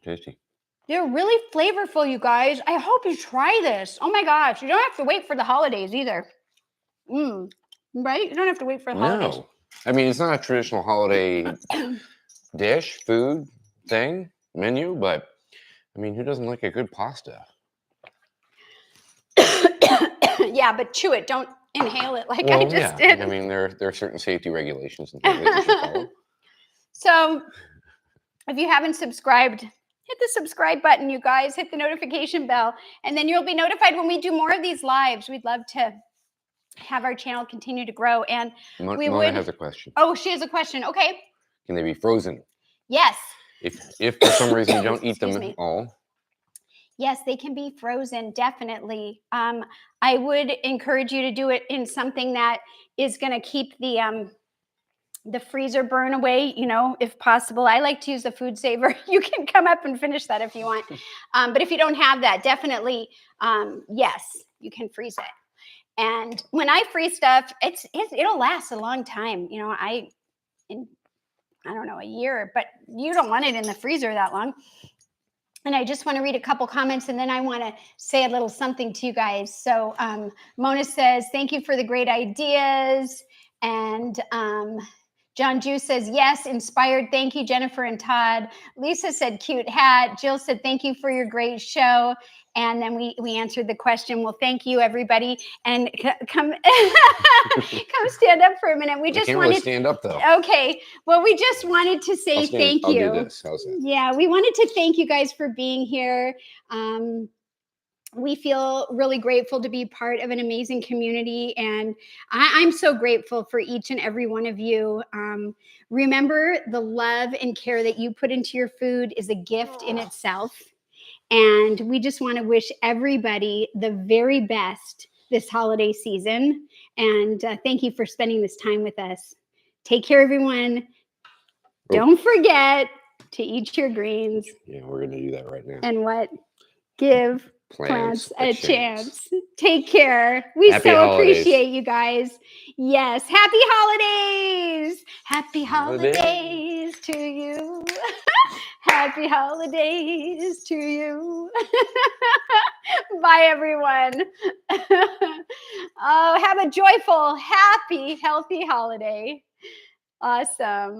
Speaker 2: tasty.
Speaker 1: They're really flavorful, you guys. I hope you try this. Oh my gosh, you don't have to wait for the holidays either. Right? You don't have to wait for the holidays.
Speaker 2: No. I mean, it's not a traditional holiday dish, food, thing, menu, but I mean, who doesn't like a good pasta?
Speaker 1: Yeah, but chew it. Don't inhale it like I just did.
Speaker 2: I mean, there are certain safety regulations and things that you should follow.
Speaker 1: So if you haven't subscribed, hit the subscribe button, you guys. Hit the notification bell, and then you'll be notified when we do more of these lives. We'd love to have our channel continue to grow. And
Speaker 2: Mona has a question.
Speaker 1: Oh, she has a question. Okay.
Speaker 2: Can they be frozen?
Speaker 1: Yes.
Speaker 2: If for some reason you don't eat them all.
Speaker 1: Yes, they can be frozen, definitely. I would encourage you to do it in something that is going to keep the freezer burn away, if possible. I like to use a food saver. You can come up and finish that if you want. But if you don't have that, definitely, yes, you can freeze it. And when I freeze stuff, it'll last a long time. I don't know, a year, but you don't want it in the freezer that long. And I just want to read a couple comments, and then I want to say a little something to you guys. So Mona says, thank you for the great ideas. And John Ju says, yes, inspired. Thank you, Jennifer and Todd. Lisa said, cute hat. Jill said, thank you for your great show. And then we answered the question. Well, thank you, everybody. And come stand up for a minute. We just
Speaker 2: can't
Speaker 1: wanted
Speaker 2: really stand up, though.
Speaker 1: Okay. Well, we just wanted to say thank you.
Speaker 2: I'll do this. How's that?
Speaker 1: Yeah, we wanted to thank you guys for being here. We feel really grateful to be part of an amazing community, and I'm so grateful for each and every one of you. Remember, the love and care that you put into your food is a gift in itself, and we just want to wish everybody the very best this holiday season, and thank you for spending this time with us. Take care, everyone. Don't forget to eat your greens.
Speaker 2: Yeah, we're going to do that right now.
Speaker 1: And what? Give
Speaker 2: plants
Speaker 1: plants
Speaker 2: a
Speaker 1: a
Speaker 2: chance.
Speaker 1: chance. Take care. We
Speaker 2: Happy
Speaker 1: so
Speaker 2: holidays.
Speaker 1: appreciate you guys. Yes. Happy holidays. Happy
Speaker 2: Holiday.
Speaker 1: holidays to you. Happy holidays to you. Bye, everyone. Oh, have a joyful, happy, healthy holiday. Awesome.